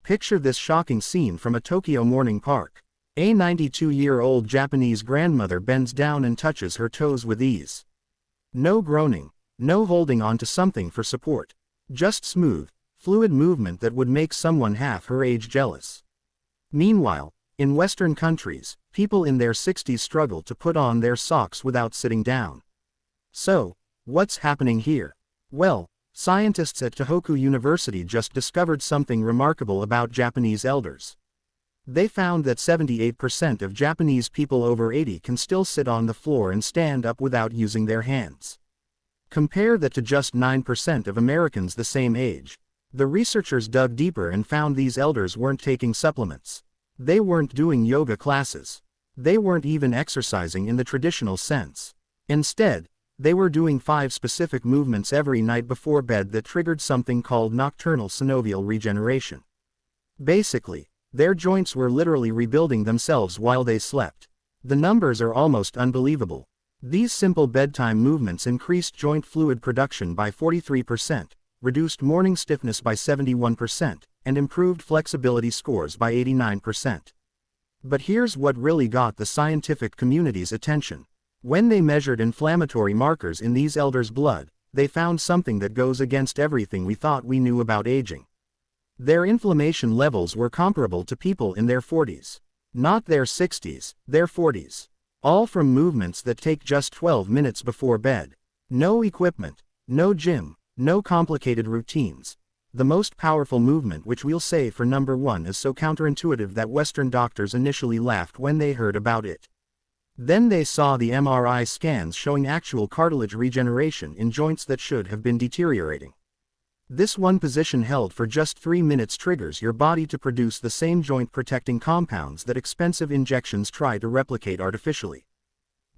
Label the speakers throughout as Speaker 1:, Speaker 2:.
Speaker 1: Picture this shocking scene from a Tokyo morning park. A 92-year-old Japanese grandmother bends down and touches her toes with ease. No groaning, no holding on to something for support. Just smooth, fluid movement that would make someone half her age jealous. Meanwhile, in Western countries, people in their 60s struggle to put on their socks without sitting down. So, what's happening here? Well, scientists at Tohoku University just discovered something remarkable about Japanese elders. They found that 78% of Japanese people over 80 can still sit on the floor and stand up without using their hands. Compare that to just 9% of Americans the same age. The researchers dug deeper and found these elders weren't taking supplements. They weren't doing yoga classes. They weren't even exercising in the traditional sense. Instead, they were doing 5 specific movements every night before bed that triggered something called nocturnal synovial regeneration. Basically, their joints were literally rebuilding themselves while they slept. The numbers are almost unbelievable. These simple bedtime movements increased joint fluid production by 43%, reduced morning stiffness by 71%, and improved flexibility scores by 89%. But here's what really got the scientific community's attention. When they measured inflammatory markers in these elders' blood, they found something that goes against everything we thought we knew about aging. Their inflammation levels were comparable to people in their 40s. Not their 60s, their 40s. All from movements that take just 12 minutes before bed. No equipment, no gym, no complicated routines. The most powerful movement, which we'll say for number 1, is so counterintuitive that Western doctors initially laughed when they heard about it. Then they saw the MRI scans showing actual cartilage regeneration in joints that should have been deteriorating. This one position held for just 3 minutes triggers your body to produce the same joint-protecting compounds that expensive injections try to replicate artificially.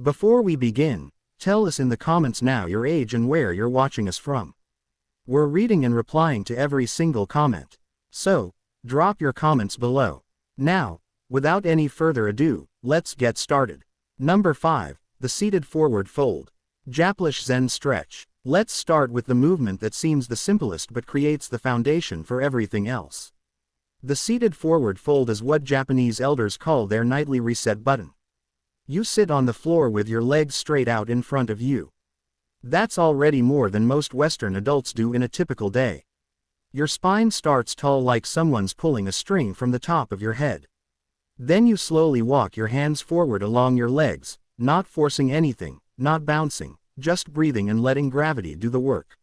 Speaker 1: Before we begin, tell us in the comments now your age and where you're watching us from. We're reading and replying to every single comment. So, drop your comments below. Now, without any further ado, let's get started. Number 5, the seated forward fold. Japanese Zen stretch. Let's start with the movement that seems the simplest but creates the foundation for everything else. The seated forward fold is what Japanese elders call their nightly reset button. You sit on the floor with your legs straight out in front of you. That's already more than most Western adults do in a typical day. Your spine starts tall like someone's pulling a string from the top of your head. Then you slowly walk your hands forward along your legs, not forcing anything, not bouncing, just breathing and letting gravity do the work.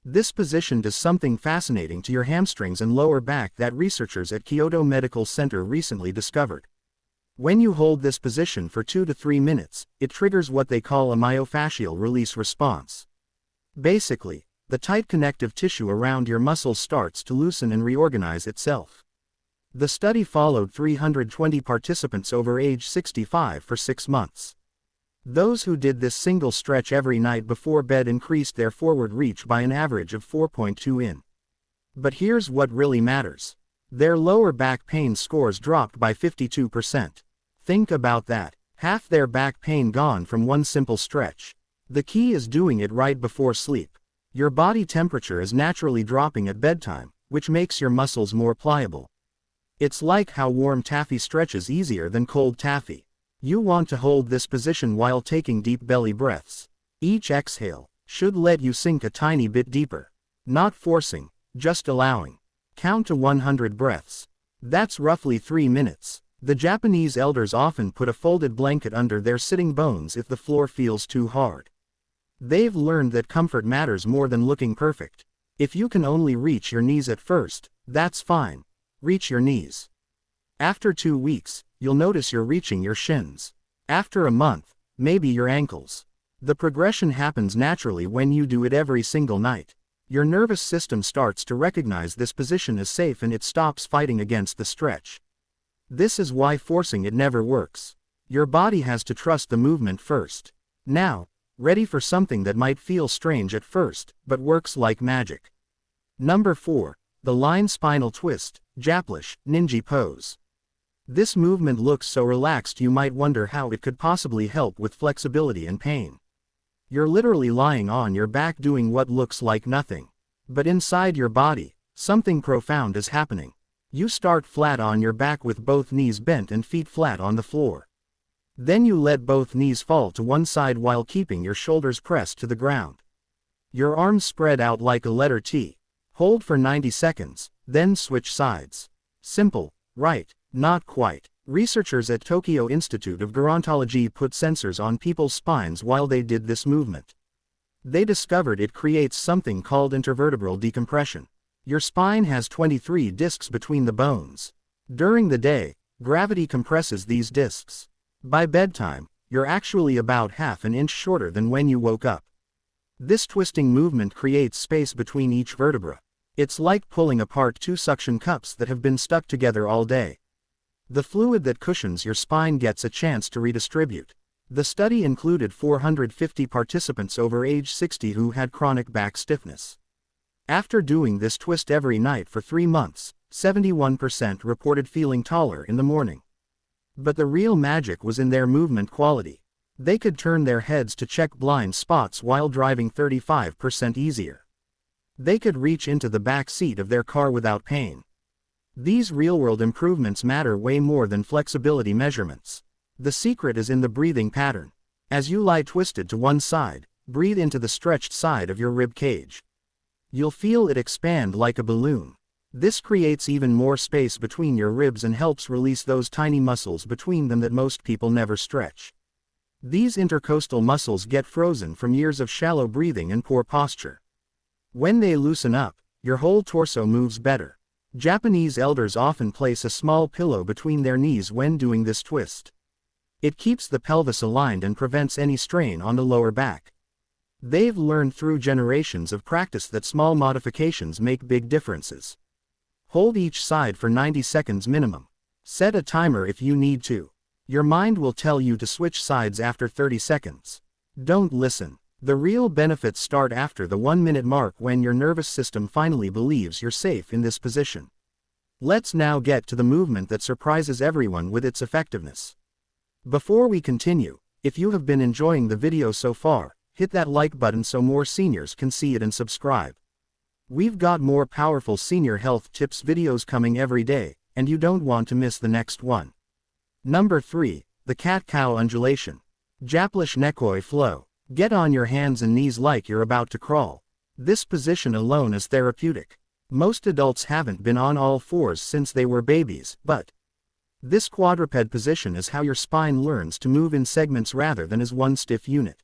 Speaker 1: This position does something fascinating to your hamstrings and lower back that researchers at Kyoto Medical Center recently discovered. When you hold this position for 2 to 3 minutes, it triggers what they call a myofascial release response. Basically, the tight connective tissue around your muscles starts to loosen and reorganize itself. The study followed 320 participants over age 65 for 6 months. Those who did this single stretch every night before bed increased their forward reach by an average of 4.2 in. But here's what really matters. Their lower back pain scores dropped by 52%. Think about that. Half their back pain gone from one simple stretch. The key is doing it right before sleep. Your body temperature is naturally dropping at bedtime, which makes your muscles more pliable. It's like how warm taffy stretches easier than cold taffy. You want to hold this position while taking deep belly breaths. Each exhale should let you sink a tiny bit deeper. Not forcing, just allowing. Count to 100 breaths. That's roughly 3 minutes. The Japanese elders often put a folded blanket under their sitting bones if the floor feels too hard. They've learned that comfort matters more than looking perfect. If you can only reach your knees at first, that's fine. Reach your knees. After 2 weeks, you'll notice you're reaching your shins. After a month, maybe your ankles. The progression happens naturally when you do it every single night. Your nervous system starts to recognize this position as safe and it stops fighting against the stretch. This is why forcing it never works. Your body has to trust the movement first. Now, ready for something that might feel strange at first, but works like magic. Number 4, the line spinal twist, Japanese ninja pose. This movement looks so relaxed you might wonder how it could possibly help with flexibility and pain. You're literally lying on your back doing what looks like nothing. But inside your body, something profound is happening. You start flat on your back with both knees bent and feet flat on the floor. Then you let both knees fall to one side while keeping your shoulders pressed to the ground. Your arms spread out like a letter T. Hold for 90 seconds, then switch sides. Simple, right? Not quite. Researchers at Tokyo Institute of Gerontology put sensors on people's spines while they did this movement. They discovered it creates something called intervertebral decompression. Your spine has 23 discs between the bones. During the day, gravity compresses these discs. By bedtime, you're actually about half an inch shorter than when you woke up. This twisting movement creates space between each vertebra. It's like pulling apart two suction cups that have been stuck together all day. The fluid that cushions your spine gets a chance to redistribute. The study included 450 participants over age 60 who had chronic back stiffness. After doing this twist every night for 3 months, 71% reported feeling taller in the morning. But the real magic was in their movement quality. They could turn their heads to check blind spots while driving 35% easier. They could reach into the back seat of their car without pain. These real-world improvements matter way more than flexibility measurements. The secret is in the breathing pattern. As you lie twisted to one side, breathe into the stretched side of your rib cage. You'll feel it expand like a balloon. This creates even more space between your ribs and helps release those tiny muscles between them that most people never stretch. These intercostal muscles get frozen from years of shallow breathing and poor posture. When they loosen up, your whole torso moves better. Japanese elders often place a small pillow between their knees when doing this twist. It keeps the pelvis aligned and prevents any strain on the lower back. They've learned through generations of practice that small modifications make big differences. Hold each side for 90 seconds minimum. Set a timer if you need to. Your mind will tell you to switch sides after 30 seconds. Don't listen. The real benefits start after the 1-minute mark when your nervous system finally believes you're safe in this position. Let's now get to the movement that surprises everyone with its effectiveness. Before we continue, if you have been enjoying the video so far, hit that like button so more seniors can see it and subscribe. We've got more powerful senior health tips videos coming every day, and you don't want to miss the next one. Number 3, the cat-cow undulation. Japaneselongevitiy flow. Get on your hands and knees like you're about to crawl. This position alone is therapeutic. Most adults haven't been on all fours since they were babies, but this quadruped position is how your spine learns to move in segments rather than as one stiff unit.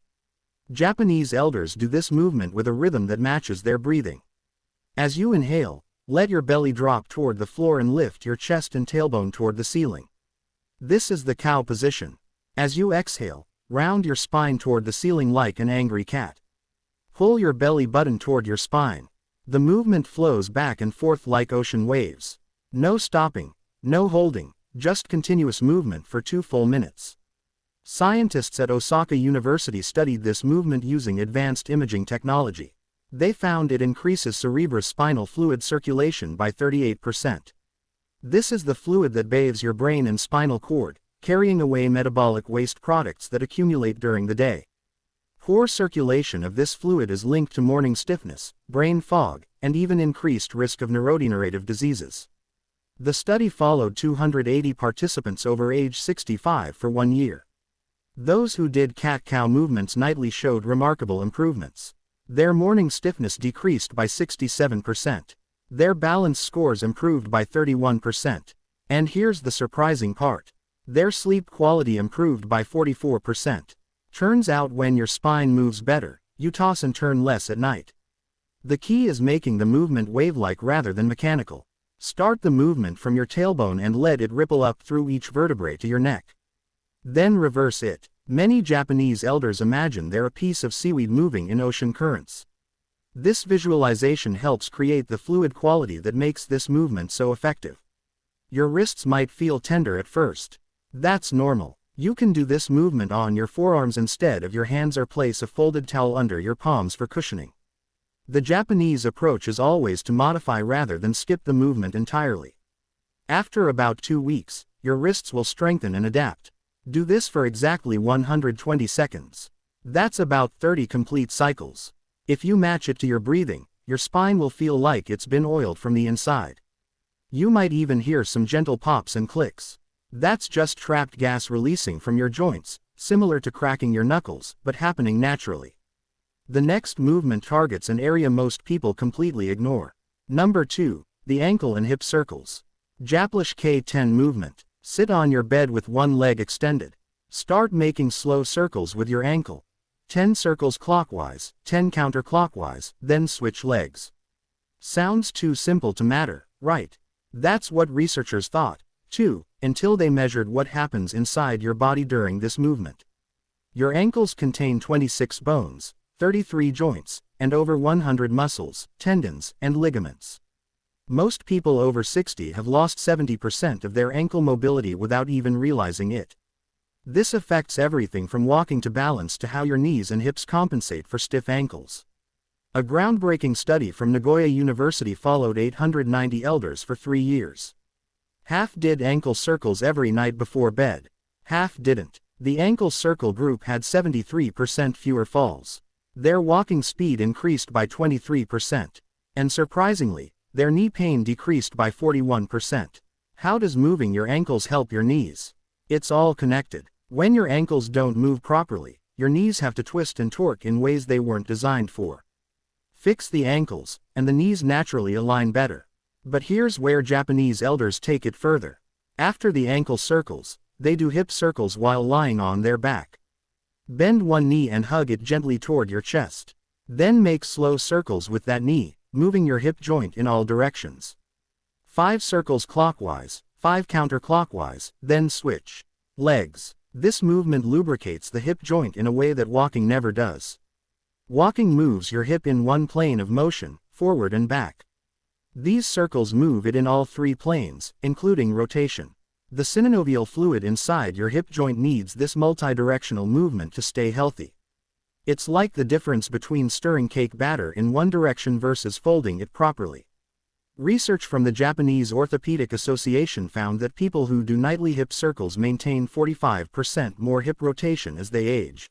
Speaker 1: Japanese elders do this movement with a rhythm that matches their breathing. As you inhale, let your belly drop toward the floor and lift your chest and tailbone toward the ceiling. This is the cow position. As you exhale, round your spine toward the ceiling like an angry cat. Pull your belly button toward your spine. The movement flows back and forth like ocean waves. No stopping, no holding, just continuous movement for 2 full minutes. Scientists at Osaka University studied this movement using advanced imaging technology. They found it increases cerebrospinal fluid circulation by 38%. This is the fluid that bathes your brain and spinal cord, carrying away metabolic waste products that accumulate during the day. Poor circulation of this fluid is linked to morning stiffness, brain fog, and even increased risk of neurodegenerative diseases. The study followed 280 participants over age 65 for 1 year. Those who did cat-cow movements nightly showed remarkable improvements. Their morning stiffness decreased by 67%. Their balance scores improved by 31%. And here's the surprising part. Their sleep quality improved by 44%. Turns out when your spine moves better, you toss and turn less at night. The key is making the movement wave-like rather than mechanical. Start the movement from your tailbone and let it ripple up through each vertebrae to your neck. Then reverse it. Many Japanese elders imagine they're a piece of seaweed moving in ocean currents. This visualization helps create the fluid quality that makes this movement so effective. Your wrists might feel tender at first. That's normal. You can do this movement on your forearms instead of your hands or place a folded towel under your palms for cushioning. The Japanese approach is always to modify rather than skip the movement entirely. After about 2 weeks, your wrists will strengthen and adapt. Do this for exactly 120 seconds. That's about 30 complete cycles. If you match it to your breathing, your spine will feel like it's been oiled from the inside. You might even hear some gentle pops and clicks. That's just trapped gas releasing from your joints, similar to cracking your knuckles, but happening naturally. The next movement targets an area most people completely ignore. Number 2. The ankle and hip circles. Japanese K10 movement. Sit on your bed with one leg extended. Start making slow circles with your ankle. 10 circles clockwise, 10 counterclockwise, then switch legs. Sounds too simple to matter, right? That's what researchers thought, too, until they measured what happens inside your body during this movement. Your ankles contain 26 bones, 33 joints, and over 100 muscles, tendons, and ligaments. Most people over 60 have lost 70% of their ankle mobility without even realizing it. This affects everything from walking to balance to how your knees and hips compensate for stiff ankles. A groundbreaking study from Nagoya University followed 890 elders for 3 years. Half did ankle circles every night before bed. Half didn't. The ankle circle group had 73% fewer falls. Their walking speed increased by 23%. And surprisingly, their knee pain decreased by 41%. How does moving your ankles help your knees? It's all connected. When your ankles don't move properly, your knees have to twist and torque in ways they weren't designed for. Fix the ankles, and the knees naturally align better. But here's where Japanese elders take it further. After the ankle circles, they do hip circles while lying on their back. Bend one knee and hug it gently toward your chest. Then make slow circles with that knee, moving your hip joint in all directions. 5 circles clockwise, 5 counterclockwise, then switch legs. This movement lubricates the hip joint in a way that walking never does. Walking moves your hip in one plane of motion, forward and back. These circles move it in all 3 planes, including rotation. The synovial fluid inside your hip joint needs this multi-directional movement to stay healthy. It's like the difference between stirring cake batter in one direction versus folding it properly. Research from the Japanese Orthopedic Association found that people who do nightly hip circles maintain 45% more hip rotation as they age.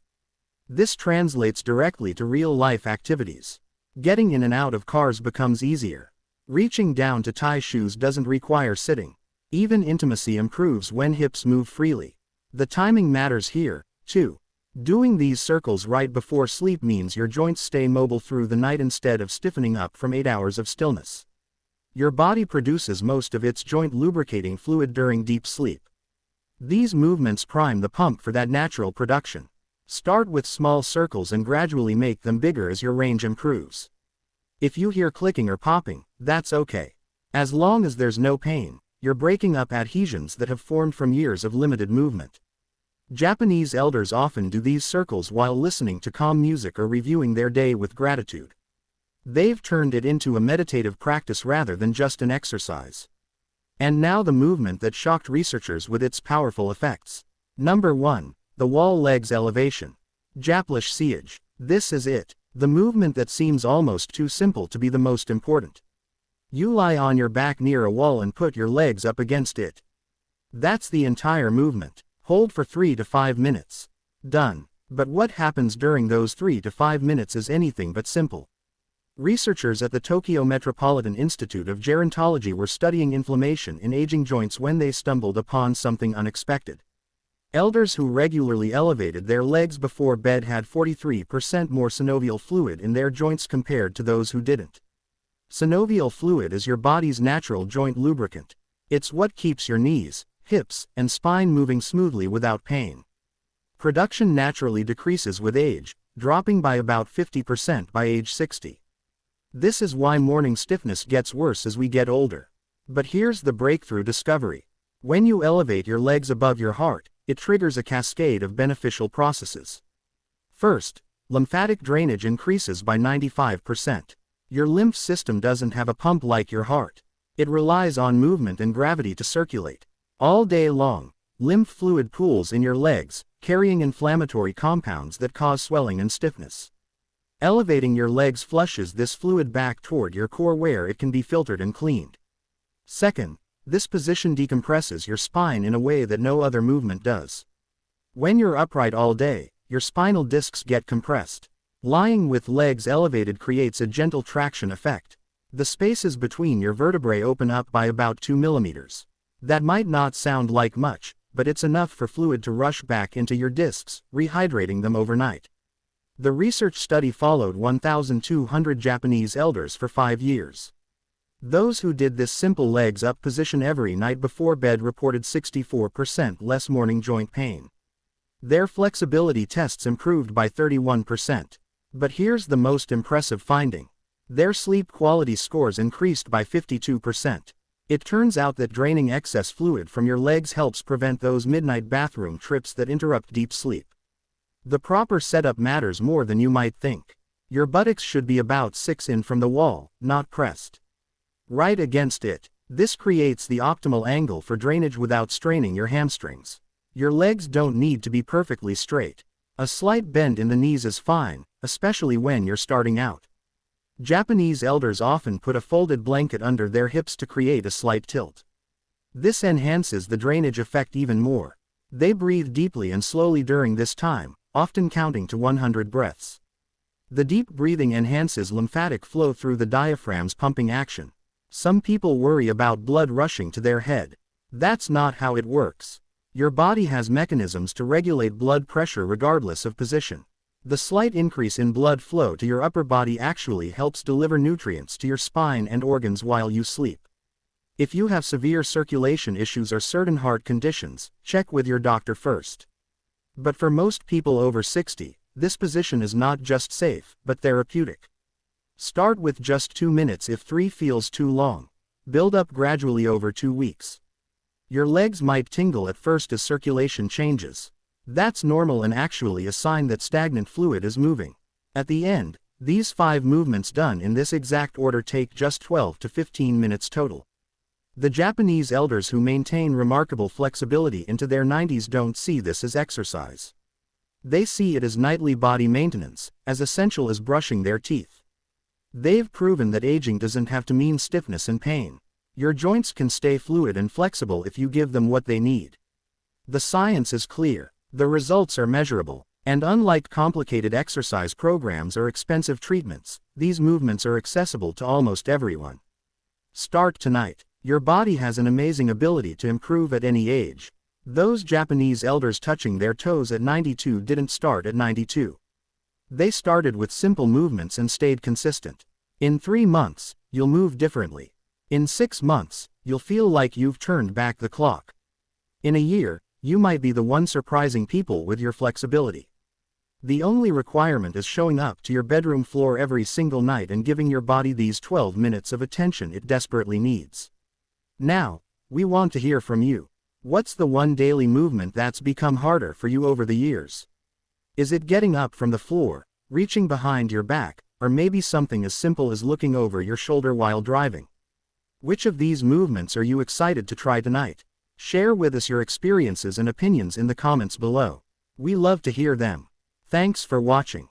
Speaker 1: This translates directly to real-life activities. Getting in and out of cars becomes easier. Reaching down to tie shoes doesn't require sitting. Even intimacy improves when hips move freely. The timing matters here, too. Doing these circles right before sleep means your joints stay mobile through the night instead of stiffening up from 8 hours of stillness. Your body produces most of its joint lubricating fluid during deep sleep. These movements prime the pump for that natural production. Start with small circles and gradually make them bigger as your range improves. If you hear clicking or popping, that's okay. As long as there's no pain, you're breaking up adhesions that have formed from years of limited movement. Japanese elders often do these circles while listening to calm music or reviewing their day with gratitude. They've turned it into a meditative practice rather than just an exercise. And now the movement that shocked researchers with its powerful effects. Number 1. The wall legs elevation. Japaneselongevitiy. This is it. The movement that seems almost too simple to be the most important. You lie on your back near a wall and put your legs up against it. That's the entire movement. Hold for 3 to 5 minutes. Done. But what happens during those 3 to 5 minutes is anything but simple. Researchers at the Tokyo Metropolitan Institute of Gerontology were studying inflammation in aging joints when they stumbled upon something unexpected. Elders who regularly elevated their legs before bed had 43% more synovial fluid in their joints compared to those who didn't. Synovial fluid is your body's natural joint lubricant. It's what keeps your knees, hips, and spine moving smoothly without pain. Production naturally decreases with age, dropping by about 50% by age 60. This is why morning stiffness gets worse as we get older. But here's the breakthrough discovery. When you elevate your legs above your heart, it triggers a cascade of beneficial processes. First, lymphatic drainage increases by 95%. Your lymph system doesn't have a pump like your heart. It relies on movement and gravity to circulate. All day long, lymph fluid pools in your legs, carrying inflammatory compounds that cause swelling and stiffness. Elevating your legs flushes this fluid back toward your core where it can be filtered and cleaned. Second, this position decompresses your spine in a way that no other movement does. When you're upright all day, your spinal discs get compressed. Lying with legs elevated creates a gentle traction effect. The spaces between your vertebrae open up by about 2 millimeters. That might not sound like much, but it's enough for fluid to rush back into your discs, rehydrating them overnight. The research study followed 1,200 Japanese elders for 5 years. Those who did this simple legs up position every night before bed reported 64% less morning joint pain. Their flexibility tests improved by 31%. But here's the most impressive finding. Their sleep quality scores increased by 52%. It turns out that draining excess fluid from your legs helps prevent those midnight bathroom trips that interrupt deep sleep. The proper setup matters more than you might think. Your buttocks should be about 6 in from the wall, not pressed right against it. This creates the optimal angle for drainage without straining your hamstrings. Your legs don't need to be perfectly straight. A slight bend in the knees is fine, especially when you're starting out. Japanese elders often put a folded blanket under their hips to create a slight tilt. This enhances the drainage effect even more. They breathe deeply and slowly during this time, often counting to 100 breaths. The deep breathing enhances lymphatic flow through the diaphragm's pumping action. Some people worry about blood rushing to their head. That's not how it works. Your body has mechanisms to regulate blood pressure regardless of position. The slight increase in blood flow to your upper body actually helps deliver nutrients to your spine and organs while you sleep. If you have severe circulation issues or certain heart conditions, check with your doctor first. But for most people over 60, this position is not just safe, but therapeutic. Start with just 2 minutes if 3 feels too long. Build up gradually over 2 weeks. Your legs might tingle at first as circulation changes. That's normal and actually a sign that stagnant fluid is moving. At the end, these 5 movements done in this exact order take just 12 to 15 minutes total. The Japanese elders who maintain remarkable flexibility into their 90s don't see this as exercise. They see it as nightly body maintenance, as essential as brushing their teeth. They've proven that aging doesn't have to mean stiffness and pain. Your joints can stay fluid and flexible if you give them what they need. The science is clear. The results are measurable, and unlike complicated exercise programs or expensive treatments, these movements are accessible to almost everyone. Start tonight. Your body has an amazing ability to improve at any age. Those Japanese elders touching their toes at 92 didn't start at 92. They started with simple movements and stayed consistent. In 3 months, you'll move differently. In 6 months, you'll feel like you've turned back the clock. In a year, you might be the one surprising people with your flexibility. The only requirement is showing up to your bedroom floor every single night and giving your body these 12 minutes of attention it desperately needs. Now, we want to hear from you. What's the one daily movement that's become harder for you over the years? Is it getting up from the floor, reaching behind your back, or maybe something as simple as looking over your shoulder while driving? Which of these movements are you excited to try tonight? Share with us your experiences and opinions in the comments below. We love to hear them. Thanks for watching.